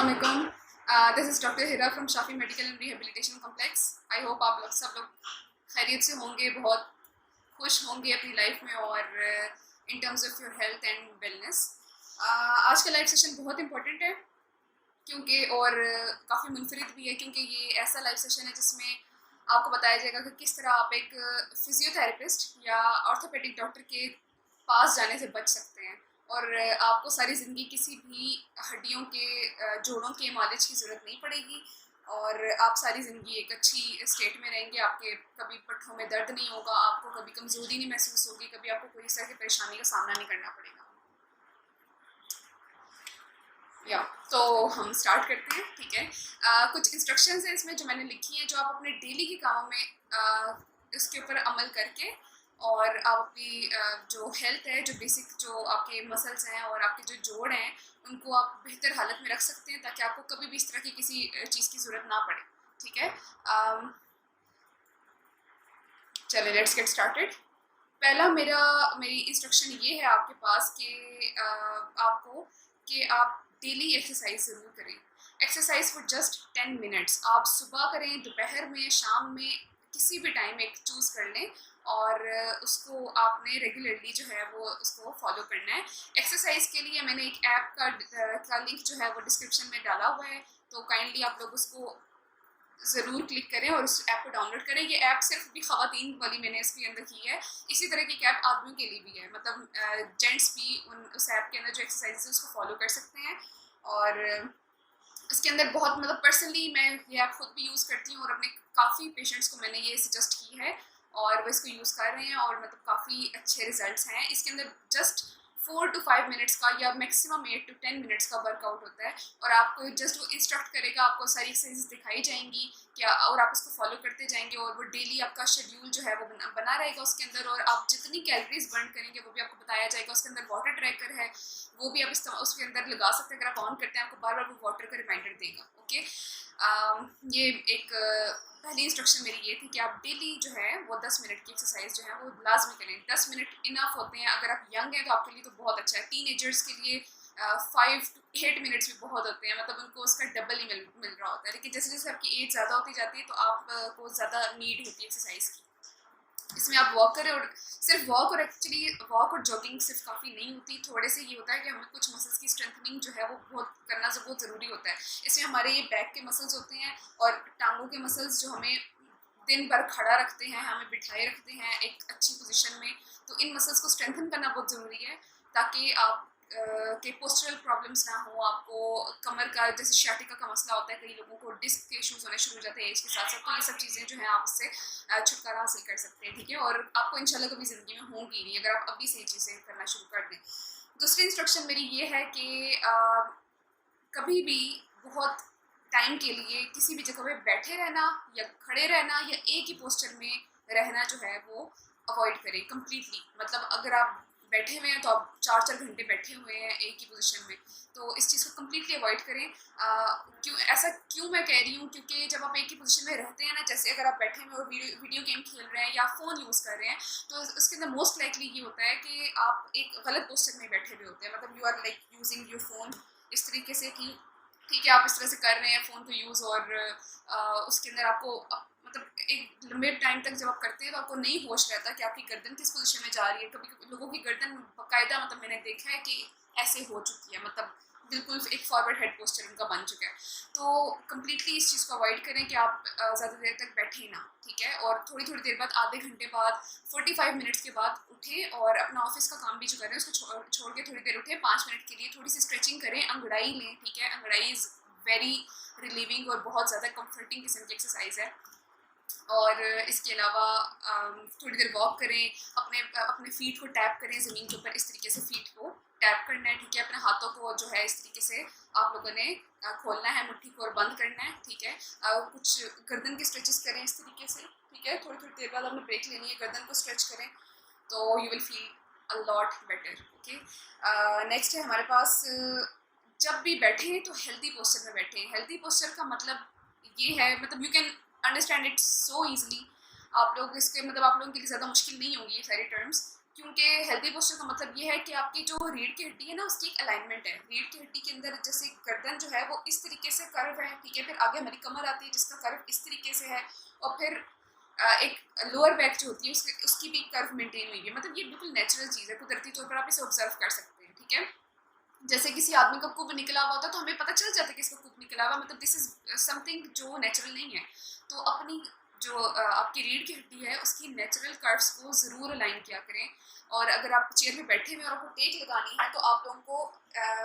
अस्सलाम वालेकुम। This is doctor Hira from Shafi medical and rehabilitation complex. I hope आप लोग सब लोग खैरियत से होंगे, बहुत खुश होंगे अपनी लाइफ में और in terms of your health and wellness. आज का लाइव सेशन बहुत इंपॉर्टेंट है क्योंकि और काफ़ी मुनफरिद भी है क्योंकि ये ऐसा लाइव सेशन है जिसमें आपको बताया जाएगा कि किस तरह आप एक फिजियोथेरेपिस्ट या ऑर्थोपेडिक डॉक्टर के पास जाने से बच सकते हैं और आपको सारी ज़िंदगी किसी भी हड्डियों के जोड़ों के मालिश की ज़रूरत नहीं पड़ेगी और आप सारी ज़िंदगी एक अच्छी स्टेट में रहेंगे। आपके कभी पट्ठों में दर्द नहीं होगा, आपको कभी कमज़ोरी नहीं महसूस होगी, कभी आपको कोई इस तरह की परेशानी का सामना नहीं करना पड़ेगा। या तो हम स्टार्ट करते हैं, ठीक है। कुछ इंस्ट्रक्शंस हैं इसमें जो मैंने लिखी हैं, जो आप अपने डेली के कामों में इसके ऊपर अमल करके और आप अपनी जो हेल्थ है, जो बेसिक जो आपके मसल्स हैं और आपके जो जोड़ हैं, उनको आप बेहतर हालत में रख सकते हैं ताकि आपको कभी भी इस तरह की किसी चीज़ की ज़रूरत ना पड़े, ठीक है। चलिए लेट्स गेट स्टार्टेड। पहला मेरी इंस्ट्रक्शन ये है आपके पास कि आपको कि आप डेली एक्सरसाइज ज़रूर करें। Exercise for just 10 minutes. आप सुबह करें, दोपहर में, शाम में, किसी भी टाइम एक चूज़ कर लें और उसको आपने रेगुलरली जो है वो उसको फॉलो करना है। एक्सरसाइज के लिए मैंने एक ऐप का लिंक जो है वो डिस्क्रिप्शन में डाला हुआ है, तो काइंडली आप लोग उसको ज़रूर क्लिक करें और उस ऐप को डाउनलोड करें। ये ऐप सिर्फ भी ख़वातीन वाली मैंने इसके अंदर की है, इसी तरह की ऐप आदमियों के लिए भी है, मतलब जेंट्स भी उस ऐप के अंदर जो एक्सरसाइज है उसको फॉलो कर सकते हैं। और इसके अंदर बहुत मतलब पर्सनली मैं ये ऐप खुद भी यूज़ करती हूँ और अपने काफ़ी पेशेंट्स को मैंने ये सजेस्ट की है और वो इसको यूज़ कर रहे हैं और मतलब काफ़ी अच्छे रिजल्ट्स हैं। इसके अंदर जस्ट 4 to 5 मिनट्स का या मैक्सिमम 8 to 10 मिनट्स का वर्कआउट होता है और आपको जस्ट वो इंस्ट्रक्ट करेगा, आपको सारी एक्सरसाइज दिखाई जाएंगी क्या, और आप उसको फॉलो करते जाएंगे और वो डेली आपका शेड्यूल जो है वो बना रहेगा उसके अंदर, और आप जितनी कैलोरीज बर्न करेंगे वो भी आपको बताया जाएगा। उसके अंदर वाटर ट्रैकर है, वो भी आप उसके अंदर लगा सकते हैं। अगर आप ऑन करते हैं आपको बार बार वो वाटर का रिमाइंडर देगा। ओके, ये एक पहली इंस्ट्रक्शन मेरी ये थी कि आप डेली जो है वो 10 मिनट की एक्सरसाइज जो है वो लाजमी करें। 10 मिनट इनफ होते हैं। अगर आप यंग हैं तो आपके लिए तो बहुत अच्छा है। टीनेजर्स के लिए 5 to 8 मिनट्स भी बहुत होते हैं, मतलब उनको उसका डबल ही मिल रहा होता है। लेकिन जैसे जैसे आपकी एज ज़्यादा होती जाती है तो आपको ज़्यादा नीड होती है एक्सरसाइज की। इसमें आप वॉक करें और सिर्फ वॉक, और एक्चुअली वॉक और जॉगिंग सिर्फ काफ़ी नहीं होती, थोड़े से ये होता है कि हमें कुछ मसल्स की स्ट्रेंथनिंग जो है वो बहुत ज़रूरी होता है। इसमें हमारे ये बैक के मसल्स होते हैं और टांगों के मसल्स जो हमें दिन भर खड़ा रखते हैं, हमें बिठाए रखते हैं एक अच्छी पोजीशन में, तो इन मसल्स को स्ट्रेंथन करना बहुत ज़रूरी है ताकि आप के पोस्चरल प्रॉब्लम्स ना हो। आपको कमर का जैसे शाटिका का मसला होता है, कई लोगों को डिस्क के इश्यूज होने शुरू हो जाते हैं एज के साथ साथ, तो ये सब चीज़ें जो है आप उससे छुटकारा हासिल कर सकते हैं, ठीक है। और आपको इंशाल्लाह कभी ज़िंदगी में होंगी नहीं अगर आप अभी से ये चीज़ें करना शुरू कर दें। दूसरी इंस्ट्रक्शन मेरी ये है कि कभी भी बहुत टाइम के लिए किसी भी जगह पे बैठे रहना या खड़े रहना या एक ही पोस्चर में रहना जो है वो अवॉइड करें कम्प्लीटली। मतलब अगर आप बैठे हुए हैं तो आप 4-4 घंटे बैठे हुए हैं एक ही पोजीशन में, तो इस चीज़ को कम्प्लीटली अवॉइड करें। क्यों मैं कह रही हूँ, क्योंकि जब आप एक ही पोजीशन में रहते हैं ना, जैसे अगर आप बैठे हुए और वीडियो गेम खेल रहे हैं या फ़ोन यूज़ कर रहे हैं, तो उसके अंदर मोस्ट लाइकली ये होता है कि आप एक गलत पोस्चर में बैठे हुए होते हैं। मतलब you are like using your phone इस तरीके से कि ठीक है आप इस तरह से कर रहे हैं फ़ोन को यूज़, और उसके अंदर आपको मतलब एक लंबे टाइम तक जब आप करते हैं तो आपको नहीं होश रहता कि आपकी गर्दन किस पोजीशन में जा रही है। कभी लोगों की गर्दन बाकायदा मतलब मैंने देखा है कि ऐसे हो चुकी है, मतलब बिल्कुल एक फॉरवर्ड हेड पोस्चर उनका बन चुका है। तो कम्प्लीटली इस चीज़ को अवॉइड करें कि आप ज़्यादा देर तक बैठे ना, ठीक है। और थोड़ी थोड़ी देर बाद, आधे घंटे बाद, 45 मिनट्स के बाद उठें और अपना ऑफिस का काम भी जो करें उसको छोड़ के थोड़ी देर उठें, 5 मिनट के लिए थोड़ी सी स्ट्रेचिंग करें, अंगड़ाई लें, ठीक है। अंगड़ाई इज़ वेरी रिलीविंग और बहुत ज़्यादा कंफर्टिंग किस्म की एक्सरसाइज है। और इसके अलावा थोड़ी देर वॉक करें, अपने फीट को टैप करें ज़मीन के ऊपर, इस तरीके से फीट को टैप करना है, ठीक है। अपने हाथों को जो है इस तरीके से आप लोगों ने खोलना है, मुट्ठी को, और बंद करना है, ठीक है। कुछ गर्दन के स्ट्रेचेस करें इस तरीके से, ठीक है। थोड़ी थोड़ी देर बाद आपने ब्रेक लेनी है, गर्दन को स्ट्रेच करें तो you will feel a lot better, okay. Next है हमारे पास, जब भी बैठें तो हेल्दी पोस्चर में बैठें। हेल्दी पोस्चर का मतलब ये है, मतलब you can understand it so easily. आप लोग इसके मतलब आप लोगों के लिए ज़्यादा मुश्किल नहीं होंगी ये सारी टर्म्स, क्योंकि हेल्दी पोस्चर का मतलब ये है कि आपकी जो रीढ़ की हड्डी है ना उसकी एक अलाइनमेंट है। रीढ़ की हड्डी के अंदर जैसे गर्दन जो है वो इस तरीके से कर्व है, ठीक है, फिर आगे हमारी कमर आती है जिसका कर्व इस तरीके से है, और फिर एक लोअर बैक जो होती है उसकी भी कर्व मेंटेन हुई है। मतलब ये बिल्कुल नेचुरल चीज़ है, कुदरती तौर पर आप इसे ऑब्जर्व कर सकते हैं, ठीक है। जैसे किसी आदमी का कुब निकला हुआ होता है तो हमें पता चल जाता है कि इसका कुब निकला हुआ, मतलब दिस इज समथिंग जो नेचुरल नहीं है। तो अपनी जो आपकी रीढ़ की हड्डी है उसकी नेचुरल कर्व्स को ज़रूर अलाइन किया करें। और अगर आप चेयर पे बैठे हुए और आपको टेक लगानी है तो आप लोगों को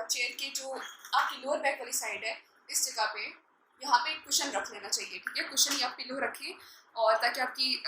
चेयर के जो आपकी लोअर बैक वाली साइड है इस जगह पे यहाँ पे कुशन रख लेना चाहिए, ठीक है। कुशन या पिलो रखें, और ताकि आपकी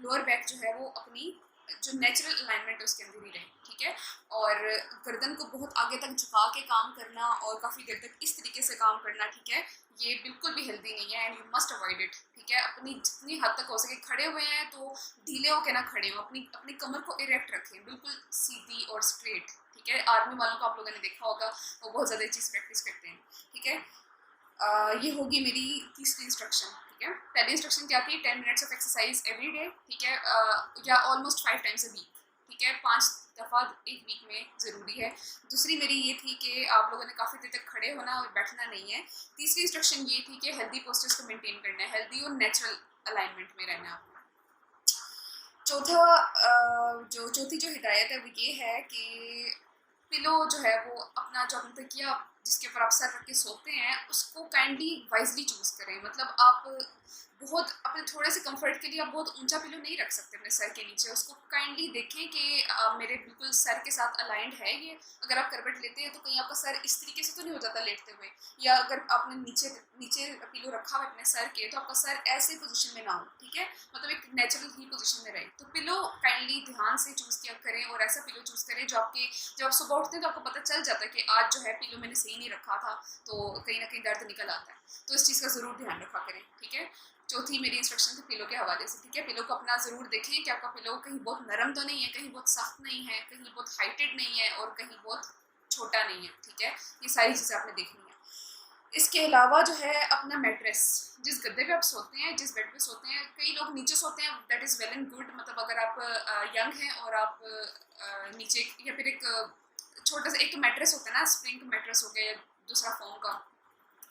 लोअर बैक जो है वो अपनी जो नेचुरल अलाइनमेंट है उसके अंदर ही रहे, ठीक है। और गर्दन को बहुत आगे तक झुका के काम करना और काफ़ी देर तक इस तरीके से काम करना, ठीक है, ये बिल्कुल भी हेल्दी नहीं है and you must avoid it, ठीक है। अपनी जितनी हद तक हो सके खड़े हुए हैं तो ढीले होकर ना खड़े हो, अपनी अपनी कमर को इरेक्ट रखें, बिल्कुल सीधी और स्ट्रेट, ठीक है। आर्मी वालों को आप लोगों ने देखा होगा, वो बहुत ज़्यादा चीज़ प्रैक्टिस करते हैं, ठीक है। ये होगी मेरी तीसरी इंस्ट्रक्शन, ठीक है। पहली इंस्ट्रक्शन क्या थी, 10 minutes of exercise every day, ठीक है, या ऑलमोस्ट 5 टाइम्स अ वीक, ठीक है, 5 दफ़ा एक वीक में ज़रूरी है। दूसरी मेरी ये थी कि आप लोगों ने काफ़ी देर तक खड़े होना और बैठना नहीं है। तीसरी इंस्ट्रक्शन ये थी कि हेल्दी पोस्चर्स को मेंटेन करना है, हेल्दी और नेचुरल अलाइनमेंट में रहना है आपको। चौथी जो हिदायत है वो ये है कि पिलो जो है वो अपना जो आपने तकिया जिसके ऊपर आप सर रख के सोते हैं उसको काइंडली वाइजली चूज़ करें। मतलब आप बहुत अपने थोड़े से कंफर्ट के लिए आप बहुत ऊंचा पिलो नहीं रख सकते अपने सर के नीचे, उसको काइंडली देखें कि मेरे बिल्कुल सर के साथ अलाइंड है ये। अगर आप करवट लेते हैं तो कहीं आपका सर इस तरीके से तो नहीं हो जाता लेटते हुए, या अगर आपने नीचे नीचे पिलो रखा हुआ अपने सर के तो आपका सर ऐसे पोजीशन में ना हो, ठीक है, मतलब एक नेचुरल ही पोजीशन में रहे। तो पिलो काइंडली ध्यान से चूज़ किया करें और ऐसा पिलो चूज़ करें जो आपके, जब आप सुबह उठते हैं तो आपको पता चल जाता है कि आज जो है पिलो मैंने सही नहीं रखा था, तो कहीं ना कहीं दर्द निकल आता है। तो इस चीज़ का ज़रूर ध्यान रखा करें, ठीक है। चौथी मेरी इंस्ट्रक्शन थी पिलो के हवाले से, ठीक है। पिलो को अपना ज़रूर देखें कि आपका पिलो कहीं बहुत नरम तो नहीं है, कहीं बहुत सख्त नहीं है, कहीं बहुत हाइटेड नहीं है और कहीं बहुत छोटा नहीं है, ठीक है। ये सारी चीज़ें आपने देखनी है। इसके अलावा जो है अपना मैट्रेस, जिस गद्दे पे आप सोते हैं, जिस बेड पे सोते हैं, कई लोग नीचे सोते हैं, that is well and good. मतलब अगर आप यंग हैं और आप नीचे, या फिर एक छोटा सा एक मैट्रेस होता है ना, स्प्रिंग मैट्रेस हो गया, या दूसरा फोम का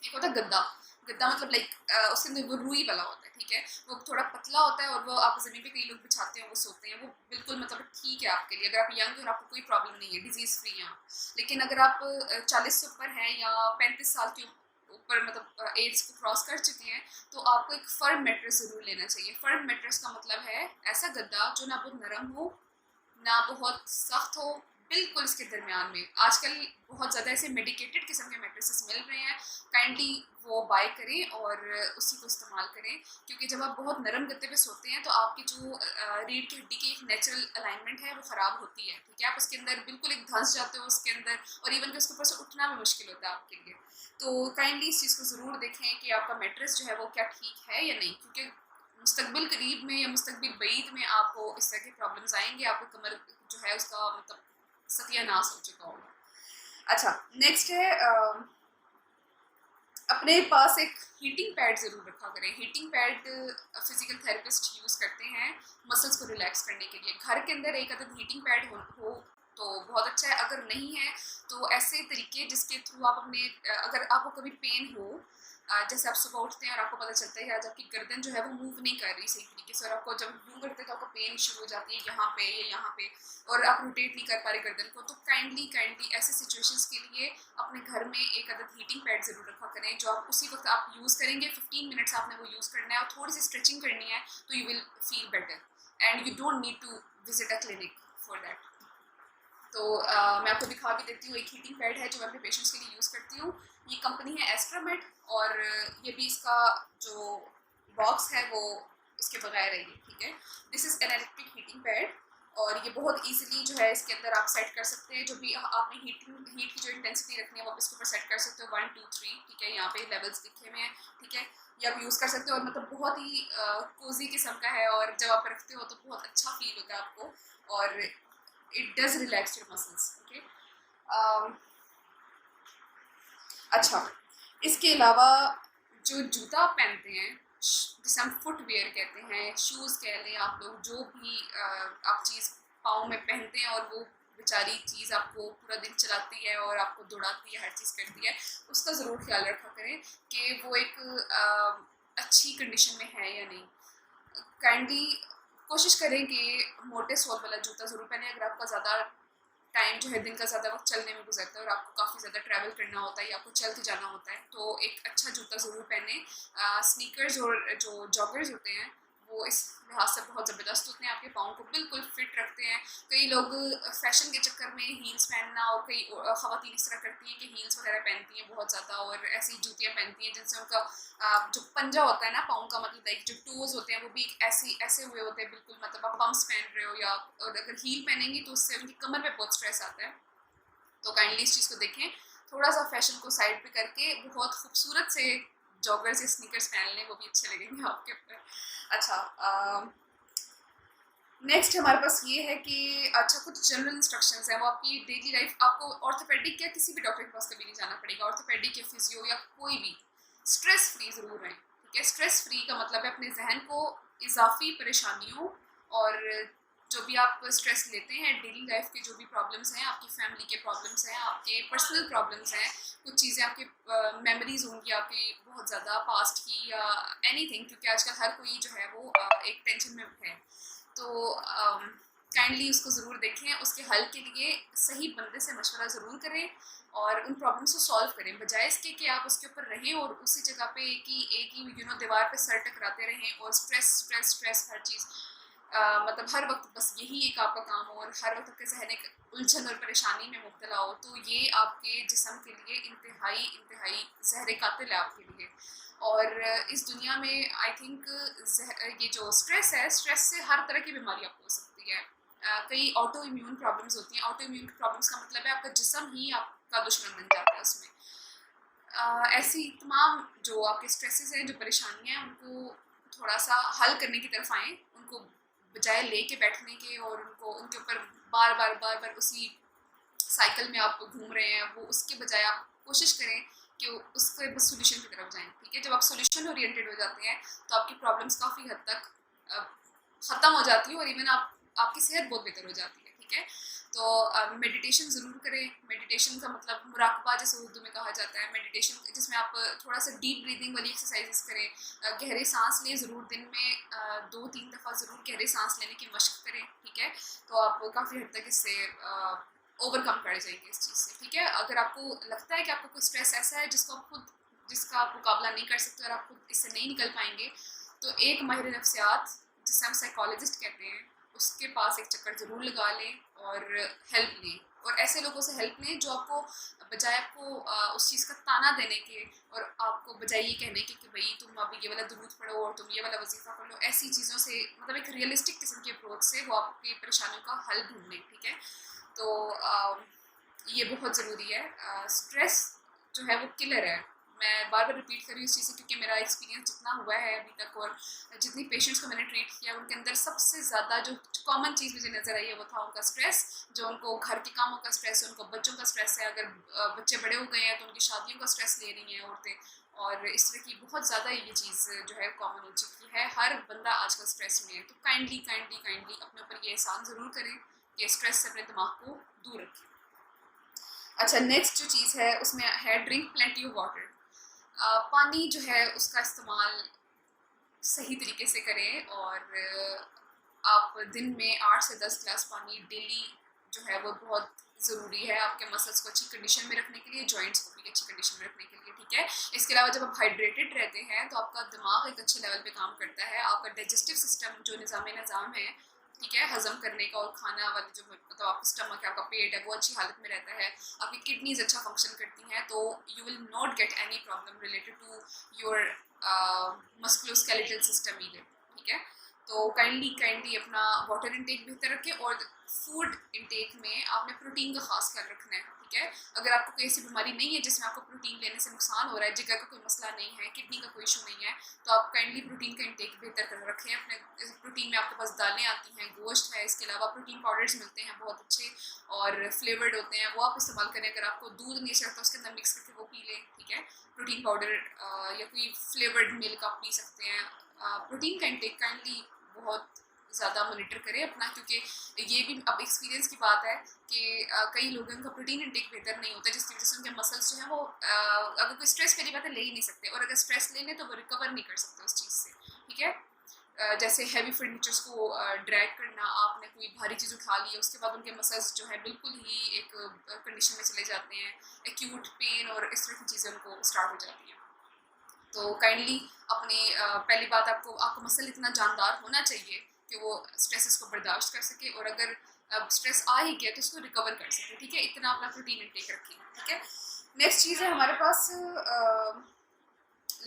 एक होता है गद्दा। गद्दा मतलब लाइक उसके अंदर वो रुई वाला होता है, ठीक है, वो थोड़ा पतला होता है और वो आप ज़मीन पे कई लोग बिछाते हैं वो सोते हैं, वो बिल्कुल मतलब ठीक है आपके लिए अगर आप यंग हैं और आपको कोई प्रॉब्लम नहीं है, डिजीज़ फ्री हैं आप। लेकिन अगर आप 40 से ऊपर हैं या 35 साल के ऊपर मतलब एज को क्रॉस कर चुके हैं तो आपको एक फर्म मैट्रेस ज़रूर लेना चाहिए। फर्म मैट्रेस का मतलब है ऐसा गद्दा जो ना बहुत नरम हो ना बहुत सख्त हो, बिल्कुल इसके दरमियान में। आजकल बहुत ज़्यादा ऐसे मेडिकेटेड किस्म के मैट्रेसेस मिल रहे हैं, काइंडली वो बाय करें और उसी को इस्तेमाल करें, क्योंकि जब आप बहुत नरम गद्दे पे सोते हैं तो आपकी जो रीढ़ की हड्डी की एक नेचुरल अलाइनमेंट है वो ख़राब होती है, ठीक है। आप उसके अंदर बिल्कुल एक धंस जाते हो उसके अंदर, और इवन कि उसके ऊपर से उठना भी मुश्किल होता है आपके लिए। तो काइंडली इस चीज़ को ज़रूर देखें कि आपका मैट्रेस जो है वो क्या ठीक है या नहीं, क्योंकि मुस्तकबिल करीब में या मुस्तकबिल बईद में आपको इस तरह के प्रॉब्लम्स आएंगे, आपको कमर जो है उसका मतलब सत्यानाश हो चुका होगा। अच्छा, नेक्स्ट है अपने पास एक हीटिंग पैड ज़रूर रखा करें। Heating pad physical therapist use करते हैं मसल्स को रिलैक्स करने के लिए। घर के अंदर एक अदद हीटिंग पैड हो तो बहुत अच्छा है, अगर नहीं है तो ऐसे तरीके जिसके थ्रू आप अपने अगर आपको कभी पेन हो, जैसे आप सुबह उठते हैं और आपको पता चलता है कि आज आपकी गर्दन जो है वो मूव नहीं कर रही सही तरीके से, और आपको जब यूँ करते हैं तो आपको पेन शुरू हो जाती है यहाँ पे या यहाँ पे, और आप रोटेट नहीं कर पा रहे गर्दन को, तो काइंडली ऐसे सिचुएशंस के लिए अपने घर में एक अदद हीटिंग पैड ज़रूर रखा करें, जो आप उसी वक्त आप यूज़ करेंगे। 15 मिनट्स आपने वो यूज़ करना है और थोड़ी सी स्ट्रेचिंग करनी है तो you will feel better and you don't need to visit a clinic for that. तो मैं आपको दिखा भी देती हूँ, एक हीटिंग पैड है जो मैं अपने पेशेंट्स के लिए यूज़ करती हूँ। ये कंपनी है एस्ट्रामेड, और ये भी इसका जो बॉक्स है वो इसके बगैर है ये, ठीक है। This is an electric heating pad, और ये बहुत इजीली जो है इसके अंदर आप सेट कर सकते हैं। जो भी आपने हीट की जो इंटेंसिटी रखनी है वो आप इसके ऊपर सेट कर सकते हो, 1 2 3, ठीक है, यहाँ पे लेवल्स लिखे हुए हैं, ठीक है, ये आप यूज़ कर सकते हो। और मतलब बहुत ही कोजी किस्म का है, और जब आप रखते हो तो बहुत अच्छा फील होता है आपको, और it does relax your muscles, okay. अच्छा, इसके अलावा जो जूता आप पहनते हैं जिसे हम फुटवेयर कहते हैं, शूज़ कह लें आप लोग, जो भी आप चीज़ पाँव में पहनते हैं और वो बेचारी चीज़ आपको पूरा दिन चलाती है और आपको दौड़ाती है, हर चीज़ करती है, उसका ज़रूर ख्याल रखा करें कि वो एक अच्छी कंडीशन में है या नहीं। काइंडली कोशिश करें कि मोटे सोल वाला जूता ज़रूर पहने। अगर आपका ज़्यादा टाइम जो है दिन का ज़्यादा वक्त चलने में गुजरता है और आपको काफ़ी ज़्यादा ट्रैवल करना होता है या आपको चल के जाना होता है, तो एक अच्छा जूता ज़रूर पहने। स्नीकर्स और जो जॉगर्स होते हैं वो इस लिहाज से बहुत ज़बरदस्त होते हैं, आपके पाँव को बिल्कुल फिट रखते हैं। कई लोग फैशन के चक्कर में हील्स पहनना, और कई ख़वातीन इस तरह करती हैं कि हील्स वगैरह पहनती हैं बहुत ज़्यादा और ऐसी जूतियाँ पहनती हैं जिनसे उनका जो पंजा होता है ना पाँव का, मतलब एक जो टोज होते हैं वो भी ऐसे हुए होते हैं बिल्कुल, मतलब आप बम्स पहन रहे हो, या और अगर हील पहनेंगी तो उससे उनकी कमर पे बहुत स्ट्रेस आता है। तो काइंडली इस चीज़ को देखें, थोड़ा सा फैशन को साइड पे करके बहुत खूबसूरत से जॉगर्स या स्नीकर्स पहन लें, वो भी अच्छे लगेंगे आपके ऊपर। अच्छा, नेक्स्ट हमारे पास ये है कि अच्छा कुछ जनरल इंस्ट्रक्शंस हैं, वो आपकी डेली लाइफ, आपको ऑर्थोपेडिक या किसी भी डॉक्टर के पास कभी नहीं जाना पड़ेगा, ऑर्थोपेडिक या फिजियो या कोई भी, स्ट्रेस फ्री ज़रूर रहें। ठीक है, स्ट्रेस फ्री का मतलब है अपने जहन को इजाफी परेशानियों और जो भी आप स्ट्रेस लेते हैं डेली लाइफ के, जो भी प्रॉब्लम्स हैं, आपकी फैमिली के प्रॉब्लम्स हैं, आपके पर्सनल प्रॉब्लम्स हैं, कुछ चीज़ें आपके मेमोरीज होंगी आपकी बहुत ज़्यादा पास्ट की या एनीथिंग, क्योंकि आजकल हर कोई जो है वो एक टेंशन में है। तो काइंडली उसको ज़रूर देखें, उसके हल के लिए सही बंदे से मशवरा ज़रूर करें और उन प्रॉब्लम्स को सॉल्व करें, बजाय इसके कि आप उसके ऊपर रहें और उसी जगह पे एक ही दीवार पे सर टकराते रहें और स्ट्रेस स्ट्रेस स्ट्रेस हर चीज़, मतलब हर वक्त बस यही एक आपका काम हो और हर वक्त आपके जहन एक उलझन और परेशानी में मुब्तला हो, तो ये आपके जिस्म के लिए इंतहाई इंतहाई ज़हर कातिल है आपके लिए। और इस दुनिया में आई थिंक ये जो स्ट्रेस है, स्ट्रेस से हर तरह की बीमारी आपको हो सकती है। कई ऑटो इम्यून प्रॉब्लम्स होती हैं। ऑटो इम्यून प्रॉब्लम्स का मतलब है आपका जिस्म ही आपका दुश्मन बन जाता है उसमें। ऐसी तमाम जो आपके स्ट्रेसेस हैं, जो परेशानियाँ हैं, उनको थोड़ा सा हल करने की तरफ आएँ, उनको बजाय लेके बैठने के और उनको उनके ऊपर बार बार उसी साइकिल में आप घूम रहे हैं, वो उसके बजाय आप कोशिश करें कि उसके बस सोल्यूशन की तरफ जाएं। ठीक है, जब आप सोल्यूशन ओरिएंटेड हो जाते हैं तो आपकी प्रॉब्लम्स काफ़ी हद तक ख़त्म हो जाती है और इवन आपकी सेहत बहुत बेहतर हो जाती है। ठीक है, तो मेडिटेशन ज़रूर करें। मेडिटेशन का मतलब मुराकबा जैसे उर्दू में कहा जाता है, मेडिटेशन जिसमें आप थोड़ा सा डीप ब्रीदिंग वाली एक्सरसाइजेस करें, गहरे सांस लें ज़रूर, दिन में 2-3 दफ़ा ज़रूर गहरे सांस लेने की मशक करें। ठीक है, तो आप काफ़ी हद तक इससे ओवरकम कर जाएंगे इस चीज़ से। ठीक है, अगर आपको लगता है कि आपको कोई स्ट्रेस ऐसा है जिसका आप मुकाबला नहीं कर सकते और आप खुद इससे नहीं निकल पाएंगे, तो एक माहिर नफ्सियात जिसे हम साइकोलॉजिस्ट कहते हैं उसके पास एक चक्कर ज़रूर लगा लें और हेल्प लें, और ऐसे लोगों से हेल्प लें जो आपको बजाय आपको उस चीज़ का ताना देने के और आपको बजाय ये कहने के कि भाई तुम अभी ये वाला दुरूद पढ़ो और तुम ये वाला वजीफ़ा कर लो, ऐसी चीज़ों से, मतलब एक रियलिस्टिक किस्म की अप्रोच से वो आपकी परेशानियों का हल ढूंढ लें। ठीक है, तो ये बहुत ज़रूरी है। स्ट्रेस जो है वो किलर है। मैं बार बार रिपीट कर रही हूँ इस चीज़ से क्योंकि मेरा एक्सपीरियंस जितना हुआ है अभी तक और जितनी पेशेंट्स को मैंने ट्रीट किया उनके अंदर सबसे ज़्यादा जो कॉमन चीज़ मुझे नज़र आई है वो था उनका स्ट्रेस, जो उनको घर के कामों का स्ट्रेस है, उनको बच्चों का स्ट्रेस है, अगर बच्चे बड़े हो गए हैं तो उनकी शादियों का स्ट्रेस ले रही हैं औरतें, और इस तरह की बहुत ज़्यादा ये चीज़ जो है कॉमन हो चुकी है। हर बंदा आजकल स्ट्रेस में है, तो काइंडली काइंडली काइंडली अपने ऊपर ये एहसान ज़रूर करें कि स्ट्रेस से अपने दिमाग को दूर रखें। अच्छा, नेक्स्ट जो चीज़ है उसमें है ड्रिंक प्लेंटी ऑफ वाटर। पानी जो है उसका इस्तेमाल सही तरीके से करें और आप दिन में 8 से 10 ग्लास पानी डेली जो है वो बहुत ज़रूरी है आपके मसल्स को अच्छी कंडीशन में रखने के लिए, जॉइंट्स को भी अच्छी कंडीशन में रखने के लिए। ठीक है, इसके अलावा जब आप हाइड्रेटेड रहते हैं तो आपका दिमाग एक अच्छे लेवल पे काम करता है, आपका डाइजेस्टिव सिस्टम जो निज़ाम है, ठीक है, हजम करने का और खाना वाले जो मतलब आपका स्टमक है, आपका पेट है, वो अच्छी हालत में रहता है, आपकी किडनीज अच्छा फंक्शन करती हैं, तो you will not get any problem related to your musculoskeletal system either. ठीक है, तो काइंडली अपना वाटर इंटेक बेहतर रखें और फूड इंटेक में आपने प्रोटीन का खास ख्याल रखना है। ठीक है, अगर आपको कोई ऐसी बीमारी नहीं है जिसमें आपको प्रोटीन लेने से नुकसान हो रहा है, जिगर का कोई मसला नहीं है, किडनी का कोई इशू नहीं है, तो आप काइंडली प्रोटीन का इंटेक बेहतर कर रखें अपने। प्रोटीन में आपके पास दालें आती हैं, गोश्त है, इसके अलावा प्रोटीन पाउडर्स मिलते हैं बहुत अच्छे और फ्लेवर्ड होते हैं, वो आप इस्तेमाल करें। अगर आपको दूध नहीं चलता उसके अंदर मिक्स करके वो पी लें। ठीक है, प्रोटीन पाउडर या कोई फ्लेवर्ड मिल्क आप पी सकते हैं। प्रोटीन का इंटेक काइंडली बहुत ज़्यादा मोनिटर करें अपना, क्योंकि ये भी अब एक्सपीरियंस की बात है कि कई लोगों का प्रोटीन इंटेक बेहतर नहीं होता, जिसकी वजह से उनके मसल्स जो हैं वो अगर कोई स्ट्रेस पहली बात है ले ही नहीं सकते, और अगर स्ट्रेस ले लें तो वो रिकवर नहीं कर सकते उस चीज़ से, ठीक है। जैसे हैवी फर्नीचर्स को ड्रैग करना, आपने कोई भारी चीज़ उठा ली है, उसके बाद उनके मसल्स जो है बिल्कुल ही एक कंडीशन में चले जाते हैं, एक्यूट पेन और इस तरह की चीज़ें उनको स्टार्ट हो जाती हैं। तो काइंडली अपने पहली बात आपको मसल इतना जानदार होना चाहिए कि वो स्ट्रेसेस को बर्दाश्त कर सके, और अगर स्ट्रेस आ ही गया तो उसको रिकवर कर सके, ठीक है। इतना अपना प्रोटीन इंटेक रखें, ठीक है। नेक्स्ट चीज़ है हमारे पास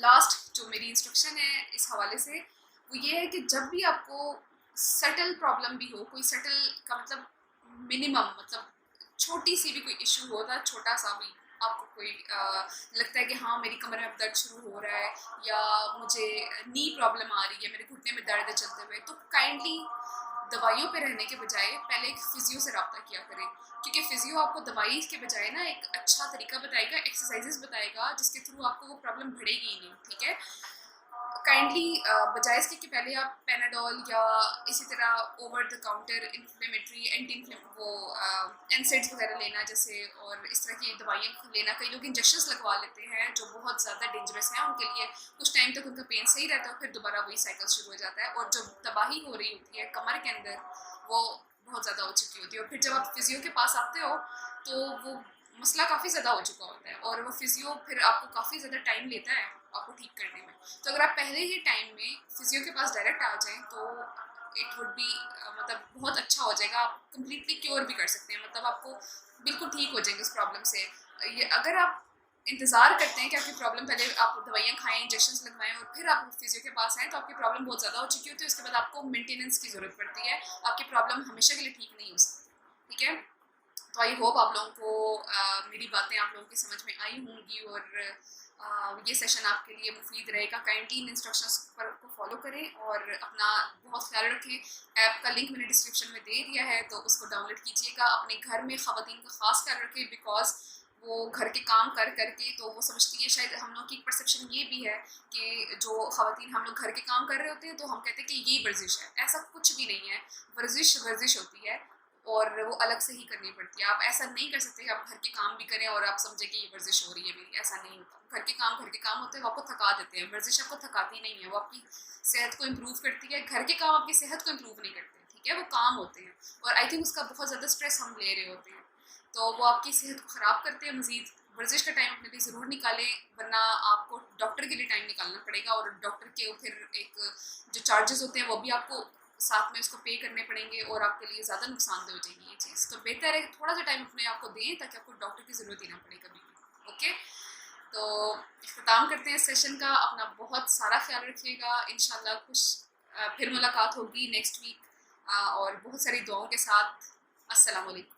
लास्ट जो मेरी इंस्ट्रक्शन है इस हवाले से, वो ये है कि जब भी आपको सटल प्रॉब्लम भी हो, कोई सटल का मतलब मिनिमम, मतलब छोटी सी भी कोई इशू होता, छोटा सा भी आपको कोई लगता है कि हाँ मेरी कमर में अब दर्द शुरू हो रहा है, या मुझे नी प्रॉब्लम आ रही है, मेरे घुटने में दर्द है चलते हुए, तो काइंडली दवाइयों पे रहने के बजाय पहले एक फिजियो से रब्ता किया करें, क्योंकि फिजियो आपको दवाई के बजाय ना एक अच्छा तरीका बताएगा, एक्सरसाइजेस बताएगा, जिसके थ्रू आपको वो प्रॉब्लम बढ़ेगी ही नहीं, ठीक है। काइंडली बजाय इसके कि पहले आप पेनाडोल या इसी तरह ओवर द काउंटर इन्फ्लेमेटरी वो एनसेड्स वगैरह लेना जैसे, और इस तरह की दवाइयाँ लेना, कई लोग इंजेक्शंस लगवा लेते हैं जो बहुत ज़्यादा डेंजरस हैं उनके लिए, कुछ टाइम तक उनका पेन सही रहता है, फिर दोबारा वही साइकिल शुरू हो जाता है, और जो तबाही हो रही होती है कमर के अंदर वो बहुत ज़्यादा हो चुकी होती है, और फिर जब आप फिजियो के पास आते हो तो वो मसला काफ़ी ज़्यादा हो चुका होता है, और वो फिजियो फिर आपको काफ़ी ज़्यादा टाइम लेता है आपको ठीक करने में। तो अगर आप पहले ही टाइम में फिजियो के पास डायरेक्ट आ जाएं तो इट वुड बी मतलब बहुत अच्छा हो जाएगा, आप कंप्लीटली क्योर भी कर सकते हैं, मतलब आपको बिल्कुल ठीक हो जाएंगे उस प्रॉब्लम से। ये अगर आप इंतज़ार करते हैं कि आपकी प्रॉब्लम, पहले आप दवाइयाँ खाएं, इंजेक्शंस लगवाएं और फिर आप फिजियो के पास आएँ, तो आपकी प्रॉब्लम बहुत ज़्यादा हो चुकी होती है, उसके बाद आपको मेंटेनेंस की ज़रूरत पड़ती है, आपकी प्रॉब्लम हमेशा के लिए ठीक नहीं हो सकती, ठीक है। तो आई होप आप लोगों को मेरी बातें आप लोगों की समझ में आई होंगी, और ये सेशन आपके लिए मुफीद रहेगा। काइंडली इन इंस्ट्रक्शंस पर को फॉलो करें और अपना बहुत ख्याल रखें। ऐप का लिंक मैंने डिस्क्रिप्शन में दे दिया है, तो उसको डाउनलोड कीजिएगा। अपने घर में ख़वातीन का ख़ास ख्याल रखें, बिकॉज वो घर के काम कर करके तो वो समझती है, शायद हम लोग की परसेप्शन ये भी है कि जो ख़वातीन हम लोग घर के काम कर रहे होते हैं तो हम कहते हैं कि ये वर्जिश है, ऐसा कुछ भी नहीं है। वर्जिश वर्जिश होती है और वो अलग से ही करनी पड़ती है। आप ऐसा नहीं कर सकते कि आप घर के काम भी करें और आप समझें कि ये वर्जिश हो रही है मेरी, ऐसा नहीं होता। घर के काम होते हैं, वो आपको थका देते हैं। वर्जिश आपको थकाती नहीं है, वो आपकी सेहत को इम्प्रूव करती है। घर के काम आपकी सेहत को इम्प्रूव नहीं करते, ठीक है, वो काम होते हैं, और आई थिंक उसका बहुत ज़्यादा स्ट्रेस हम ले रहे होते हैं, तो वो आपकी सेहत को ख़राब करते हैं मज़ीद। वर्जिश का टाइम अपने लिए ज़रूर निकालें, वरना आपको डॉक्टर के लिए टाइम निकालना पड़ेगा, और डॉक्टर के फिर एक जो चार्जेस होते हैं वो भी आपको साथ में उसको पे करने पड़ेंगे, और आपके लिए ज़्यादा नुकसानदेह हो जाएगी ये चीज़। तो बेहतर है थोड़ा सा टाइम अपने आप को दें ताकि आपको डॉक्टर की ज़रूरत ही ना पड़े कभी भी, ओके। तो इख्तिताम करते हैं सेशन का। अपना बहुत सारा ख्याल रखिएगा। इंशाल्लाह कुछ फिर मुलाकात होगी नेक्स्ट वीक, और बहुत सारी दुआओं के साथ। अस्सलाम वालेकुम।